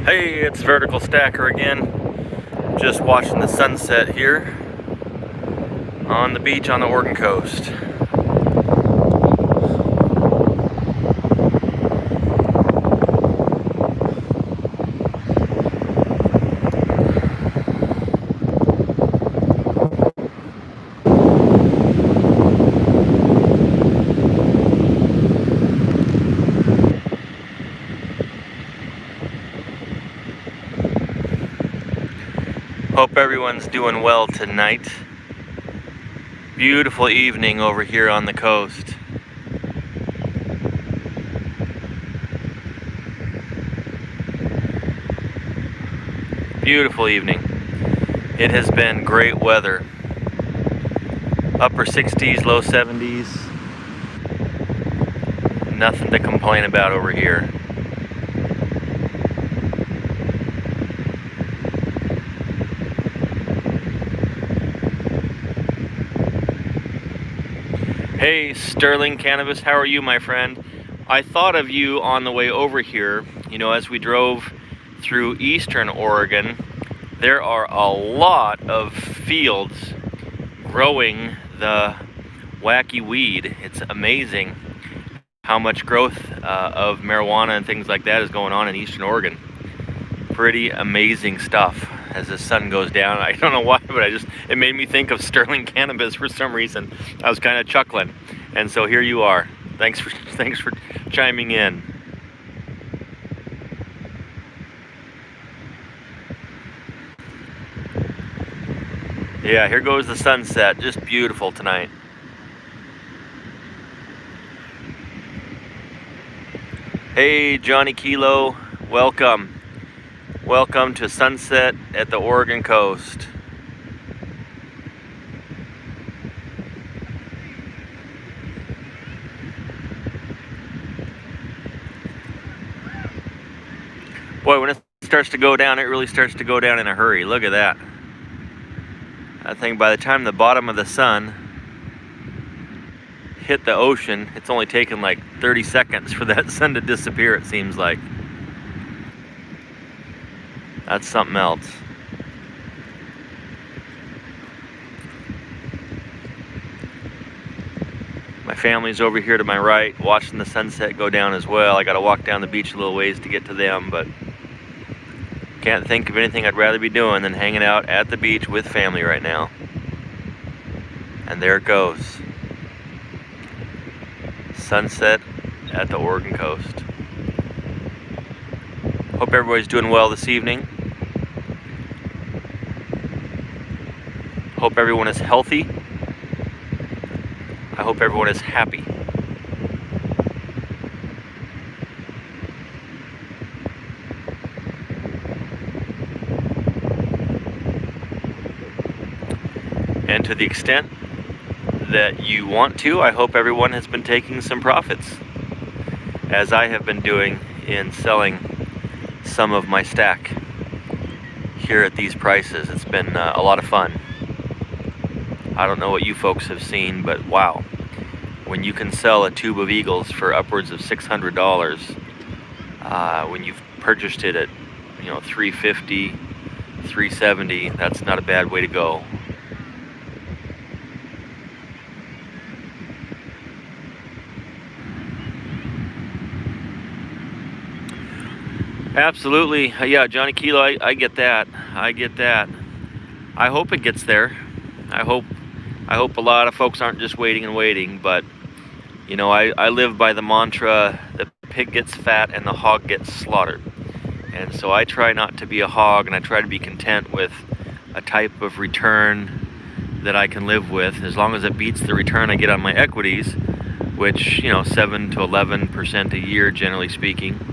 Hey, it's Vertical Stacker again. Just watching the sunset here on the beach on the Oregon coast. Hope everyone's doing well tonight. Beautiful evening over here on the coast. Beautiful evening. It has been great weather. Upper 60s, low 70s. Nothing to complain about over here. Hey, Sterling Cannabis, how are you, my friend? I thought of you on the way over here. You know, as we drove through eastern Oregon, there are a lot of fields growing the wacky weed. It's amazing how much growth of marijuana and things like that is going on in eastern Oregon. Pretty amazing stuff as the sun goes down. I don't know why, but it made me think of Sterling Cannabis for some reason. I was kind of chuckling, and so here you are. Thanks for chiming in. Yeah, here goes the sunset. Just beautiful tonight. Hey, Johnny Kilo, welcome. Welcome to sunset at the Oregon coast. Boy, when it starts to go down, it really starts to go down in a hurry. Look at that. I think by the time the bottom of the sun hit the ocean, it's only taken like 30 seconds for that sun to disappear, it seems like. That's something else. My family's over here to my right, watching the sunset go down as well. I gotta walk down the beach a little ways to get to them, but can't think of anything I'd rather be doing than hanging out at the beach with family right now. And there it goes. Sunset at the Oregon coast. Hope everybody's doing well this evening. Hope everyone is healthy. I hope everyone is happy. And to the extent that you want to, I hope everyone has been taking some profits, as I have been doing in selling some of my stack here at these prices. It's been a lot of fun. I don't know what you folks have seen, but wow. When you can sell a tube of Eagles for upwards of $600, when you've purchased it at, $350, $370, that's not a bad way to go. Absolutely. Yeah, Johnny Kilo, I get that. I get that. I hope it gets there. I hope a lot of folks aren't just waiting and waiting, but I live by the mantra, the pig gets fat and the hog gets slaughtered. And so I try not to be a hog, and I try to be content with a type of return that I can live with, as long as it beats the return I get on my equities, which, 7 to 11% a year, generally speaking.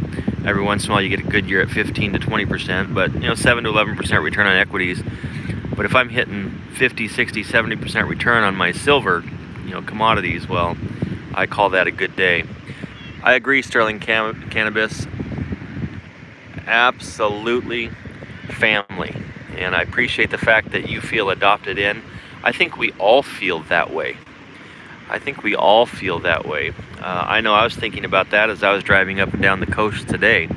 Every once in a while you get a good year at 15 to 20%, but 7 to 11% return on equities. But if I'm hitting 50, 60, 70% return on my silver, commodities, well, I call that a good day. I agree, Sterling Cannabis. Absolutely family. And I appreciate the fact that you feel adopted in. I think we all feel that way. I think we all feel that way. I know I was thinking about that as I was driving up and down the coast today.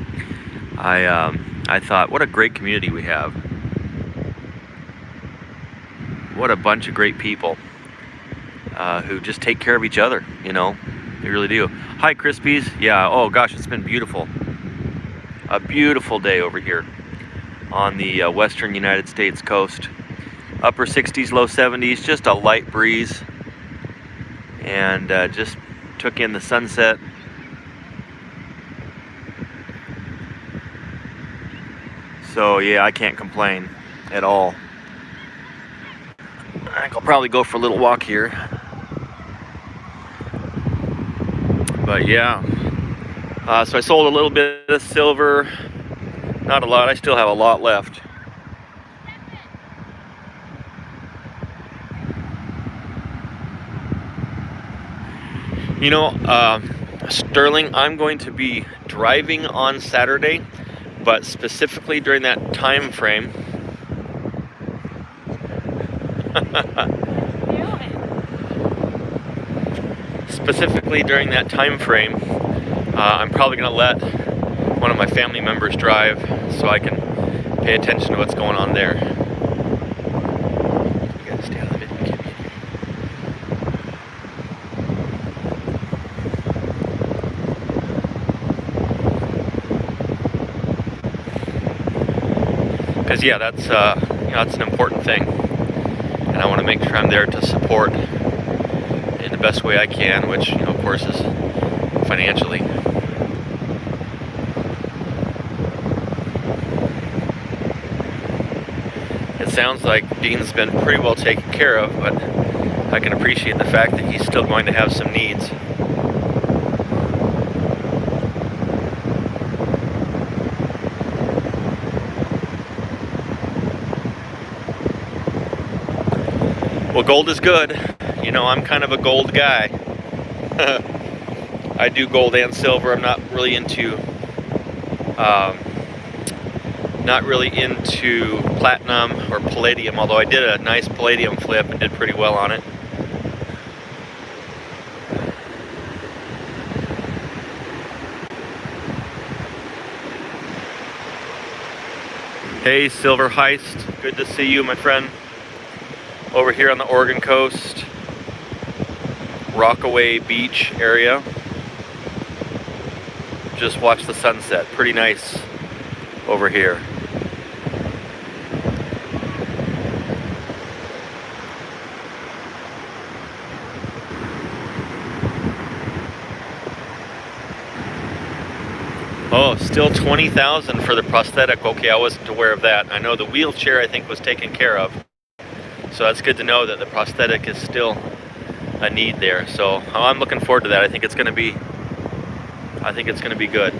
I thought, what a great community we have. What a bunch of great people who just take care of each other, you know. They really do. Hi, Crispies. Yeah, oh gosh, it's been beautiful. A beautiful day over here on the western United States coast. Upper 60s, low 70s, just a light breeze. And just took in the sunset. So yeah, I can't complain at all. I think I'll probably go for a little walk here. But yeah, so I sold a little bit of silver, not a lot, I still have a lot left. You know, Sterling, I'm going to be driving on Saturday, but specifically during that time frame. Specifically during that time frame, I'm probably going to let one of my family members drive so I can pay attention to what's going on there. You gotta stay out of it. Because yeah, that's you know, that's an important thing, and I want to make sure I'm there to support in the best way I can, which, you know, of course, is financially. It sounds like Dean's been pretty well taken care of, but I can appreciate the fact that he's still going to have some needs. Well, gold is good. You know, I'm kind of a gold guy. I do gold and silver. I'm not really into platinum or palladium, although I did a nice palladium flip and did pretty well on it. Hey, Silver Heist, good to see you, my friend. Over here on the Oregon coast, Rockaway Beach area. Just watch the sunset, pretty nice over here. Oh, still $20,000 for the prosthetic. Okay, I wasn't aware of that. I know the wheelchair, I think, was taken care of. So that's good to know that the prosthetic is still a need there. So I'm looking forward to that. I think it's going to be good.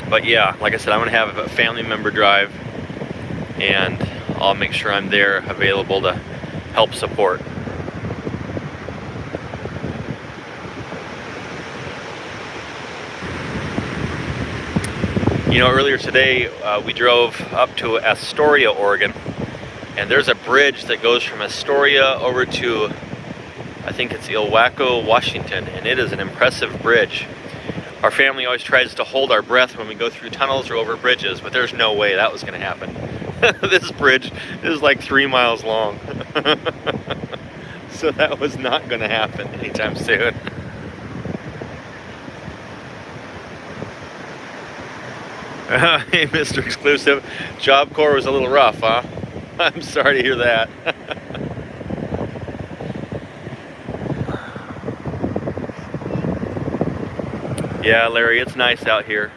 But yeah, like I said, I'm going to have a family member drive, and I'll make sure I'm there available to help support. You know, earlier today we drove up to Astoria, Oregon, and there's a bridge that goes from Astoria over to, I think it's Ilwaco, Washington, and it is an impressive bridge. Our family always tries to hold our breath when we go through tunnels or over bridges, but there's no way that was going to happen. This bridge is like 3 miles long. So that was not going to happen anytime soon. Hey, Mr. Exclusive, Job Corps was a little rough, huh? I'm sorry to hear that. Yeah, Larry, it's nice out here.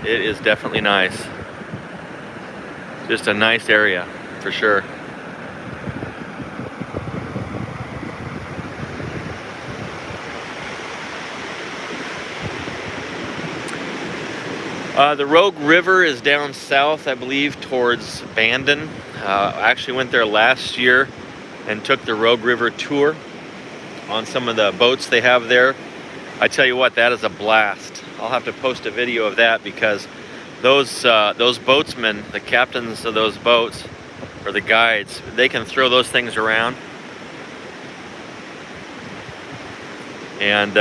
It is definitely nice. Just a nice area, for sure. The Rogue River is down south, I believe, towards Bandon. I actually went there last year and took the Rogue River tour on some of the boats they have there. I tell you what, that is a blast. I'll have to post a video of that because those boatsmen, the captains of those boats, or the guides, they can throw those things around. and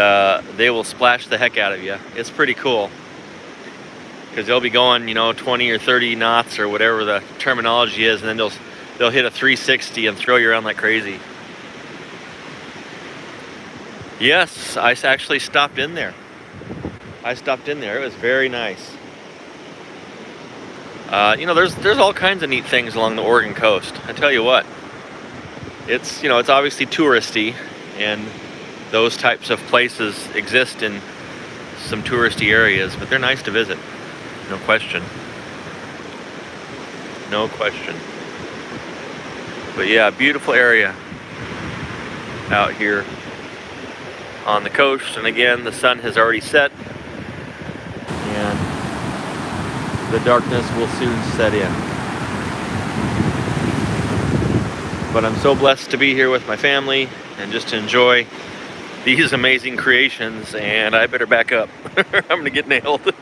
they will splash the heck out of you. It's pretty cool because they'll be going, 20 or 30 knots or whatever the terminology is, and then they'll hit a 360 and throw you around like crazy. Yes, I actually stopped in there. It was very nice. There's all kinds of neat things along the Oregon coast. I tell you what, it's obviously touristy, and those types of places exist in some touristy areas, but they're nice to visit. No question. But yeah, beautiful area out here on the coast. And again, the sun has already set, and the darkness will soon set in. But I'm so blessed to be here with my family and just to enjoy these amazing creations, and I better back up. I'm gonna get nailed.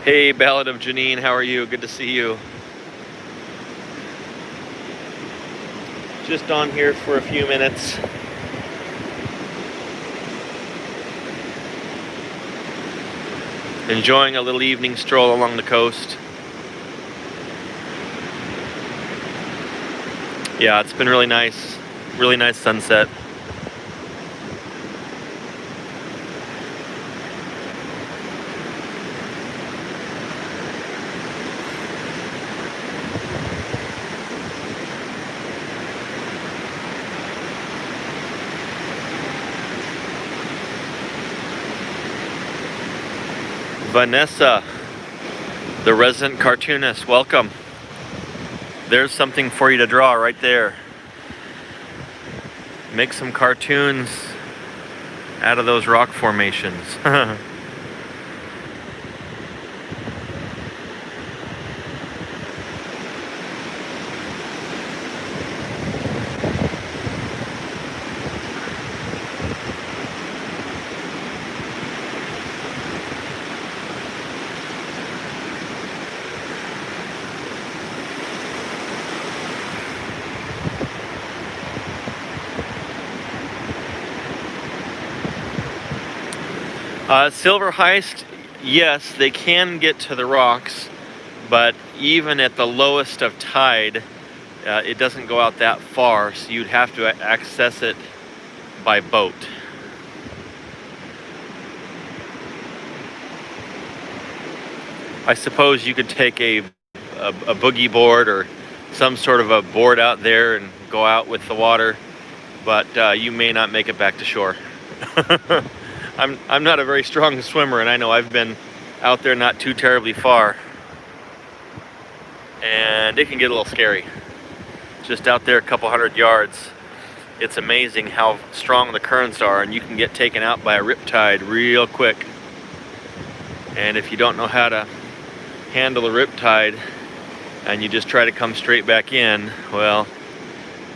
Hey, Ballad of Janine, how are you? Good to see you. Just on here for a few minutes. Enjoying a little evening stroll along the coast. Yeah, it's been really nice sunset. Vanessa, the resident cartoonist, welcome. There's something for you to draw right there. Make some cartoons out of those rock formations. Silver Heist, yes, they can get to the rocks, but even at the lowest of tide, it doesn't go out that far, so you'd have to access it by boat. I suppose you could take a boogie board or some sort of a board out there and go out with the water, but you may not make it back to shore. I'm not a very strong swimmer, and I know I've been out there not too terribly far, and it can get a little scary. Just out there a couple hundred yards, it's amazing how strong the currents are, and you can get taken out by a riptide real quick. And if you don't know how to handle a riptide and you just try to come straight back in, well,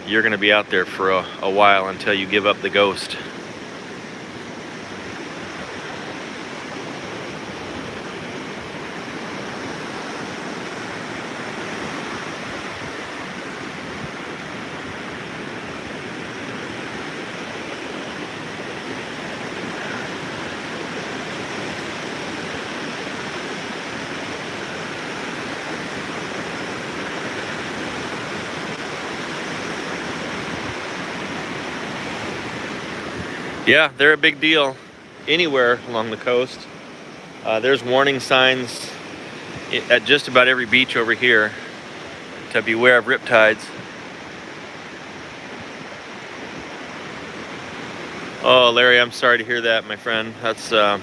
you're going to be out there for a while until you give up the ghost. Yeah, they're a big deal anywhere along the coast. There's warning signs at just about every beach over here to beware of riptides. Oh, Larry, I'm sorry to hear that, my friend. That's an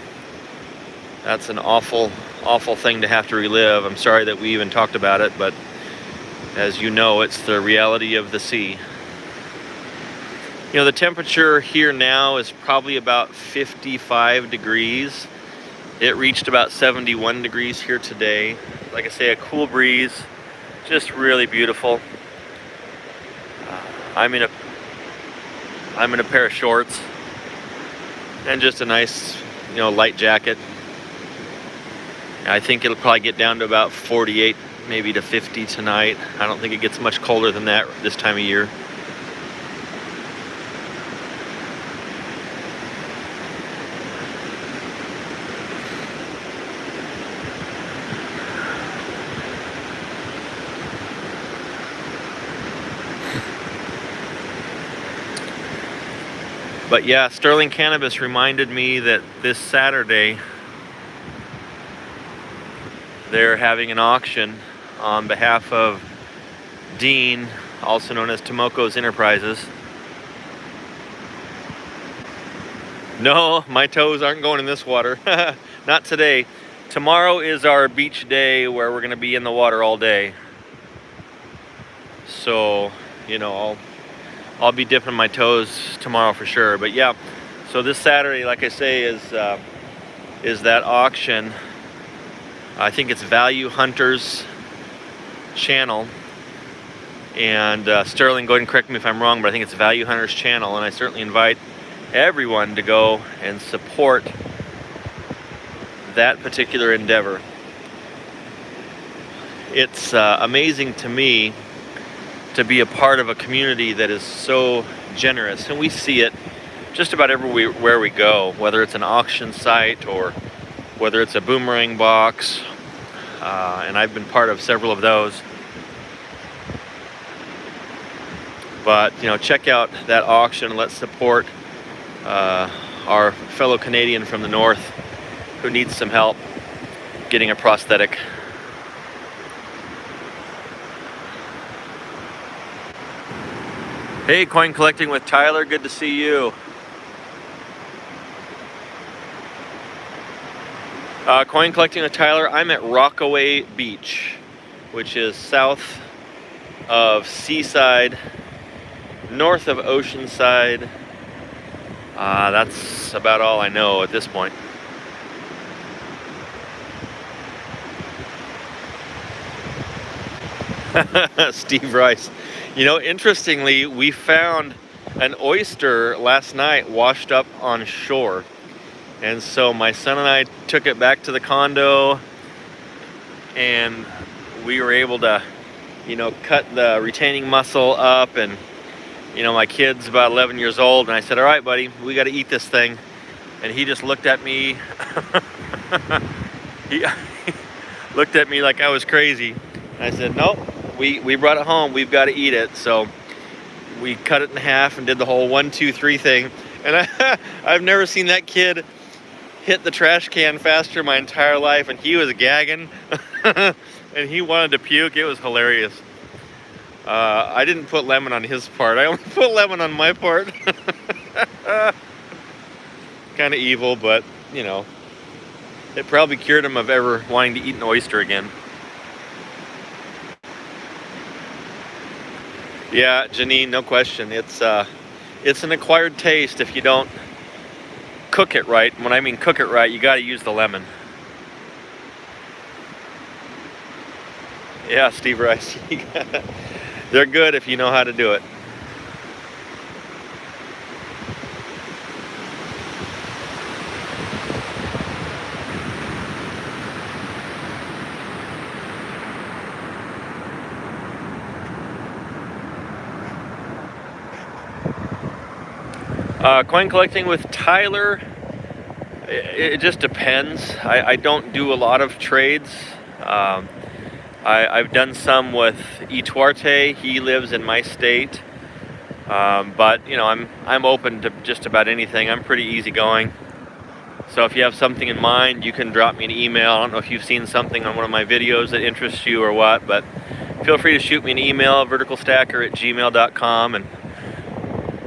awful thing to have to relive. I'm sorry that we even talked about it, but as you know, it's the reality of the sea. You know, the temperature here now is probably about 55 degrees. It reached about 71 degrees here today. Like I say, a cool breeze, just really beautiful. I'm in a pair of shorts and just a nice, light jacket. I think it'll probably get down to about 48, maybe to 50 tonight. I don't think it gets much colder than that this time of year. But yeah, Sterling Cannabis reminded me that this Saturday they're having an auction on behalf of Dean, also known as Tomoko's Enterprises. No, my toes aren't going in this water. Not today. Tomorrow is our beach day where we're going to be in the water all day. So, you know, I'll be dipping my toes tomorrow for sure. But yeah, so this Saturday, like I say, is that auction. I think it's Value Hunters channel. And Sterling, go ahead and correct me if I'm wrong, but I think it's Value Hunters channel, and I certainly invite everyone to go and support that particular endeavor. It's amazing to me to be a part of a community that is so generous, and we see it just about everywhere we go, whether it's an auction site or whether it's a boomerang box, and I've been part of several of those. But you know, check out that auction. Let's support our fellow Canadian from the north who needs some help getting a prosthetic. Hey, Coin Collecting with Tyler, good to see you. Coin Collecting with Tyler, I'm at Rockaway Beach, which is south of Seaside, north of Oceanside. That's about all I know at this point. Steve Rice. You know, interestingly, we found an oyster last night washed up on shore. And so my son and I took it back to the condo, and we were able to, you know, cut the retaining muscle up. And, you know, my kid's about 11 years old, and I said, all right, buddy, we got to eat this thing. And he just looked at me. He looked at me like I was crazy. And I said, nope, we brought it home. We've got to eat it. So we cut it in half and did the whole 1, 2, 3 thing. And I've never seen that kid hit the trash can faster my entire life. And he was gagging. And he wanted to puke. It was hilarious. I didn't put lemon on his part. I only put lemon on my part. Kind of evil, but, you know, it probably cured him of ever wanting to eat an oyster again. Yeah, Janine, no question. It's an acquired taste if you don't cook it right. When I mean cook it right, you got to use the lemon. Yeah, Steve Rice. They're good if you know how to do it. Coin Collecting with Tyler, it just depends. I don't do a lot of trades. I've done some with Ituarte. He lives in my state, but you know, I'm open to just about anything. I'm pretty easygoing. So if you have something in mind, you can drop me an email. I don't know if you've seen something on one of my videos that interests you or what, but feel free to shoot me an email, verticalstacker@gmail.com,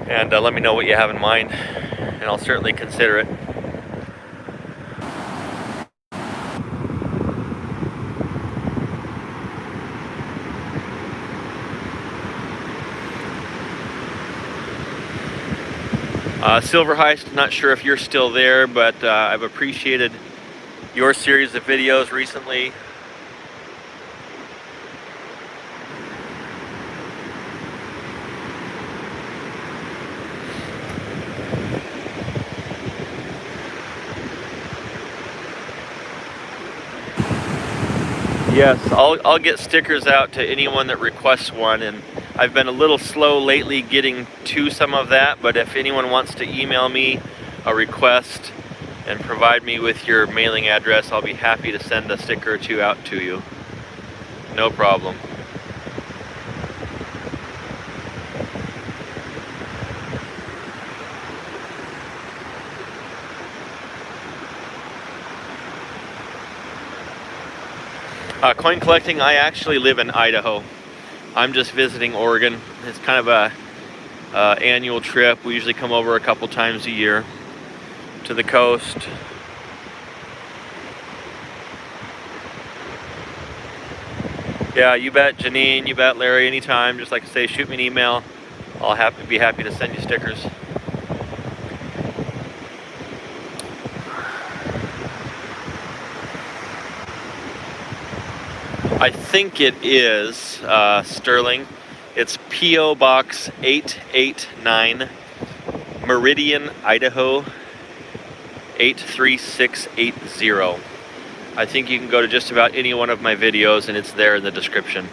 and let me know what you have in mind, and I'll certainly consider it. Silver Heist, not sure if you're still there, but I've appreciated your series of videos recently. Yes, I'll get stickers out to anyone that requests one, and I've been a little slow lately getting to some of that, but if anyone wants to email me a request and provide me with your mailing address, I'll be happy to send a sticker or two out to you. No problem. Coin collecting, I actually live in Idaho. I'm just visiting Oregon. It's kind of a annual trip. We usually come over a couple times a year to the coast. Yeah, you bet, Janine, you bet, Larry, anytime. Just like I say, shoot me an email. I'll be happy to send you stickers. I think it is Sterling. It's P.O. Box 889, Meridian, Idaho 83680. I think you can go to just about any one of my videos and it's there in the description.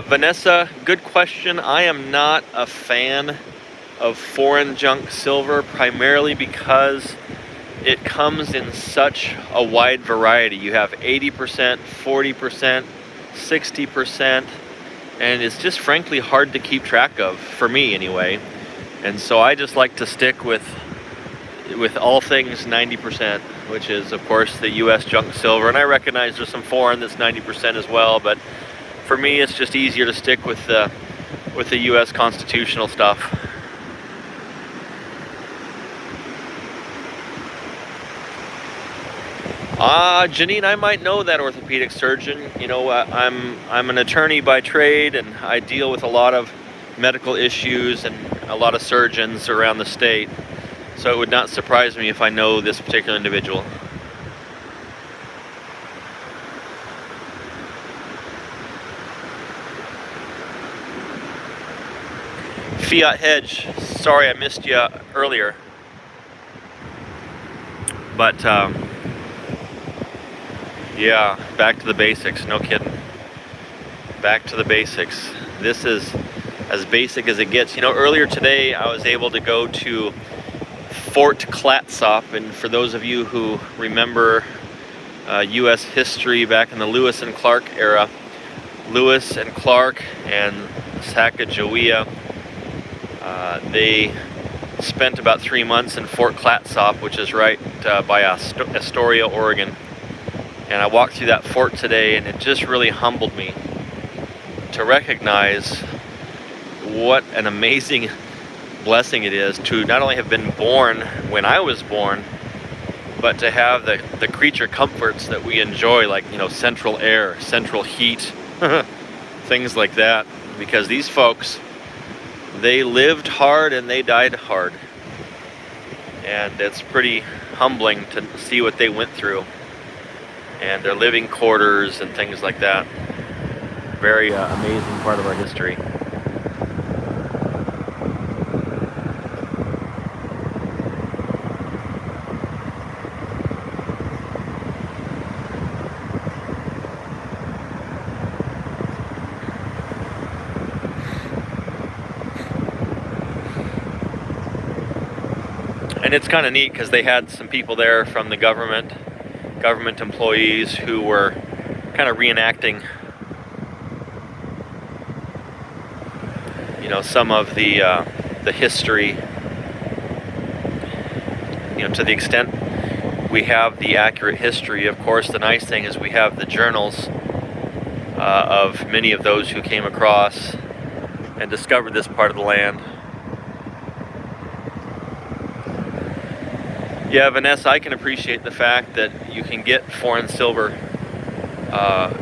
Vanessa, good question. I am not a fan of foreign junk silver, primarily because it comes in such a wide variety. You have 80%, 40%, 60%, and it's just frankly hard to keep track of, for me anyway. And so I just like to stick with all things 90%, which is of course the US junk silver. And I recognize there's some foreign that's 90% as well, but for me it's just easier to stick with the US constitutional stuff. Janine, I might know that orthopedic surgeon. You know, I'm an attorney by trade, and I deal with a lot of medical issues and a lot of surgeons around the state. So it would not surprise me if I know this particular individual. Fiat Hedge, sorry I missed you earlier. But yeah, back to the basics, no kidding. Back to the basics. This is as basic as it gets. You know, earlier today I was able to go to Fort Clatsop, and for those of you who remember US history back in the Lewis and Clark era, Lewis and Clark and Sacagawea, they spent about 3 months in Fort Clatsop, which is right by Astoria, Oregon. And I walked through that fort today, and it just really humbled me to recognize what an amazing blessing it is to not only have been born when I was born, but to have the creature comforts that we enjoy, like, you know, central air, central heat, things like that. Because these folks, they lived hard and they died hard. And it's pretty humbling to see what they went through. And their living quarters and things like that. Very amazing part of our history. And it's kind of neat because they had some people there from the government employees who were kind of reenacting, you know, some of the history. You know, to the extent we have the accurate history. Of course, the nice thing is we have the journals of many of those who came across and discovered this part of the land. Yeah, Vanessa, I can appreciate the fact that you can get foreign silver,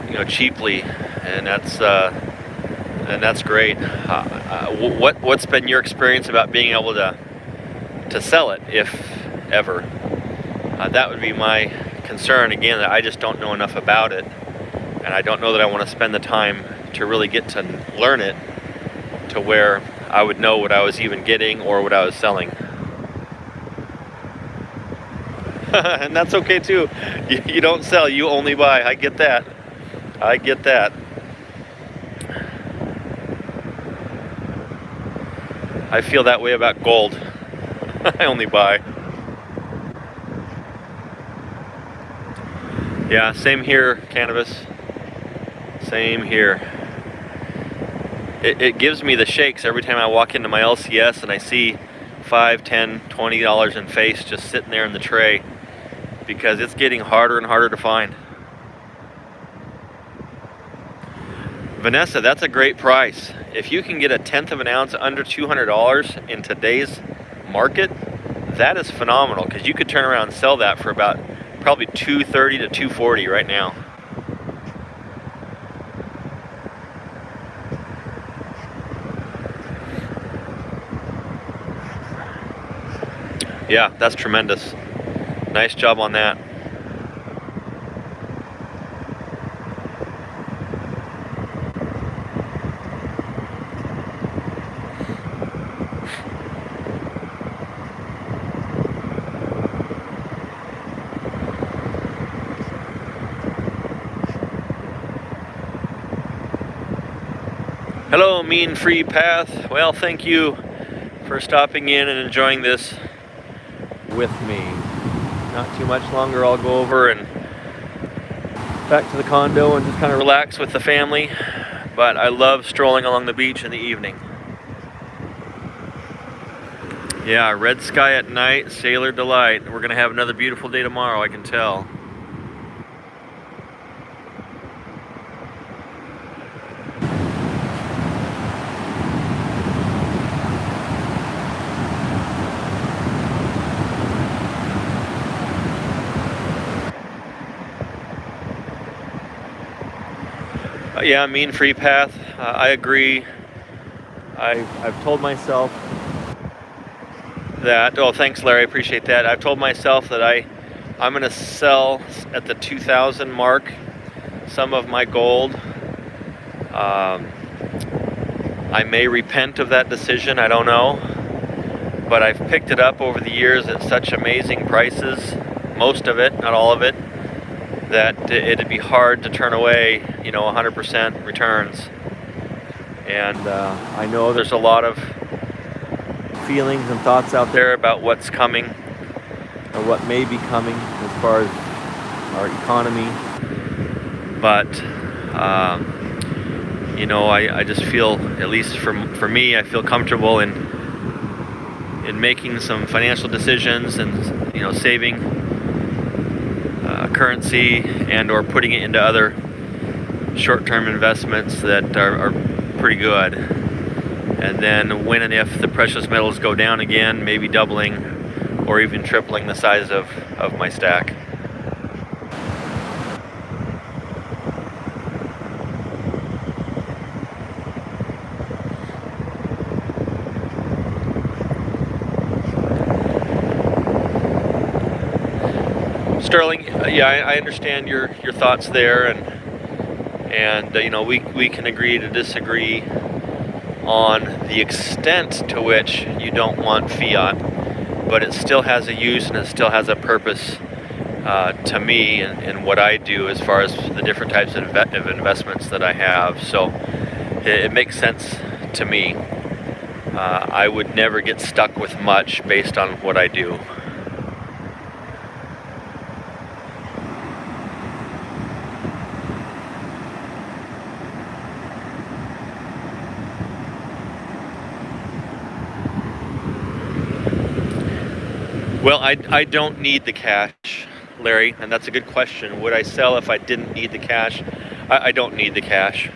you know, cheaply, and that's great. What's been your experience about being able to sell it, if ever? That would be my concern. Again, that I just don't know enough about it, and I don't know that I want to spend the time to really get to learn it to where I would know what I was even getting or what I was selling. And that's okay too. You don't sell, you only buy. I get that. I get that. I feel that way about gold. I only buy. Yeah, same here, cannabis. Same here. it gives me the shakes every time I walk into my LCS and I see $5, $10, $20 in face just sitting there in the tray, because it's getting harder and harder to find. Vanessa, that's a great price. If you can get a 1/10 of an ounce under $200 in today's market, that is phenomenal, because you could turn around and sell that for about probably $230 to $240 right now. Yeah, that's tremendous. Nice job on that. Hello, Mean Free Path. Well, thank you for stopping in and enjoying this with me. Not too much longer, I'll go over and back to the condo and just kind of relax with the family. But I love strolling along the beach in the evening. Yeah, red sky at night, sailor delight. We're gonna have another beautiful day tomorrow, I can tell. Yeah, Mean Free Path. I agree. I've told myself that. Oh, thanks, Larry. I appreciate that. I've told myself that I'm going to sell at the 2,000 mark some of my gold. I may repent of that decision. I don't know, but I've picked it up over the years at such amazing prices. Most of it, not all of it, that it'd be hard to turn away, 100% returns. And I know there's a lot of feelings and thoughts out there about what's coming, or what may be coming as far as our economy. But, I just feel, at least for me, I feel comfortable in making some financial decisions and, saving currency and or putting it into other short-term investments that are pretty good. And then when and if the precious metals go down again, maybe doubling or even tripling the size of my stack. Sterling, yeah, I understand your thoughts there, and we can agree to disagree on the extent to which you don't want fiat, but it still has a use and it still has a purpose to me and what I do as far as the different types of investments that I have. So it makes sense to me. I would never get stuck with much based on what I do. Well, I don't need the cash, Larry, and that's a good question. Would I sell if I didn't need the cash? I don't need the cash.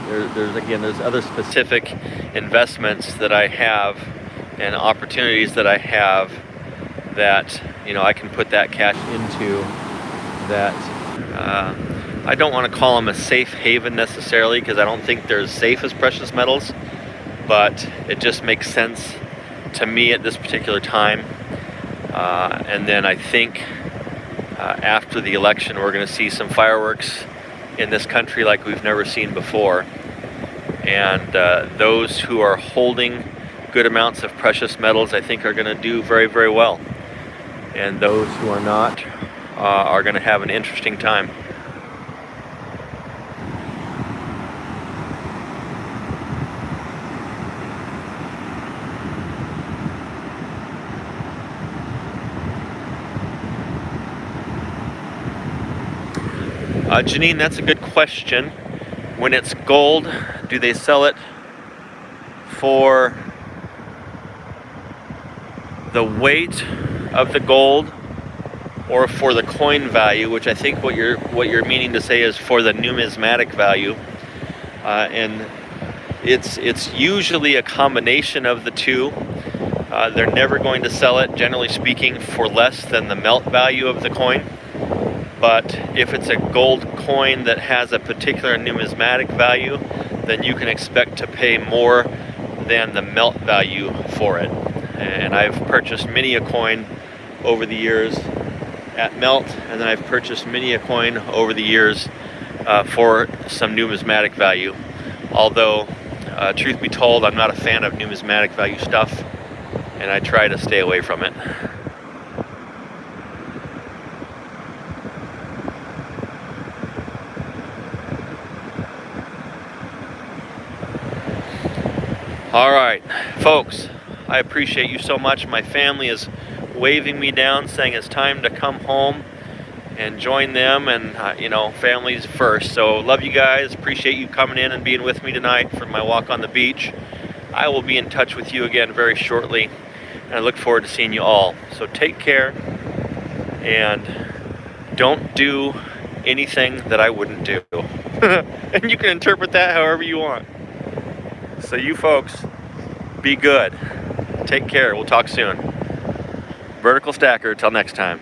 There's other specific investments that I have and opportunities that I have that I can put that cash into. That I don't want to call them a safe haven necessarily, because I don't think they're as safe as precious metals, but it just makes sense to me at this particular time. And then I think after the election, we're going to see some fireworks in this country like we've never seen before. And those who are holding good amounts of precious metals, I think, are going to do very, very well. And those who are not are going to have an interesting time. Janine, that's a good question. when it's gold, do they sell it for the weight of the gold or for the coin value, which I think what you're meaning to say is for the numismatic value, and it's usually a combination of the two. They're never going to sell it, generally speaking, for less than the melt value of the coin. But if it's a gold coin that has a particular numismatic value, then you can expect to pay more than the melt value for it. And I've purchased many a coin over the years at melt, and then I've purchased many a coin over the years for some numismatic value. Although, truth be told, I'm not a fan of numismatic value stuff, and I try to stay away from it. All right, folks, I appreciate you so much. My family is waving me down, saying it's time to come home and join them, and families first. So love you guys, appreciate you coming in and being with me tonight for my walk on the beach. I will be in touch with you again very shortly, and I look forward to seeing you all. So take care, and don't do anything that I wouldn't do. And you can interpret that however you want. So you folks, be good. Take care. We'll talk soon. Vertical Stacker, till next time.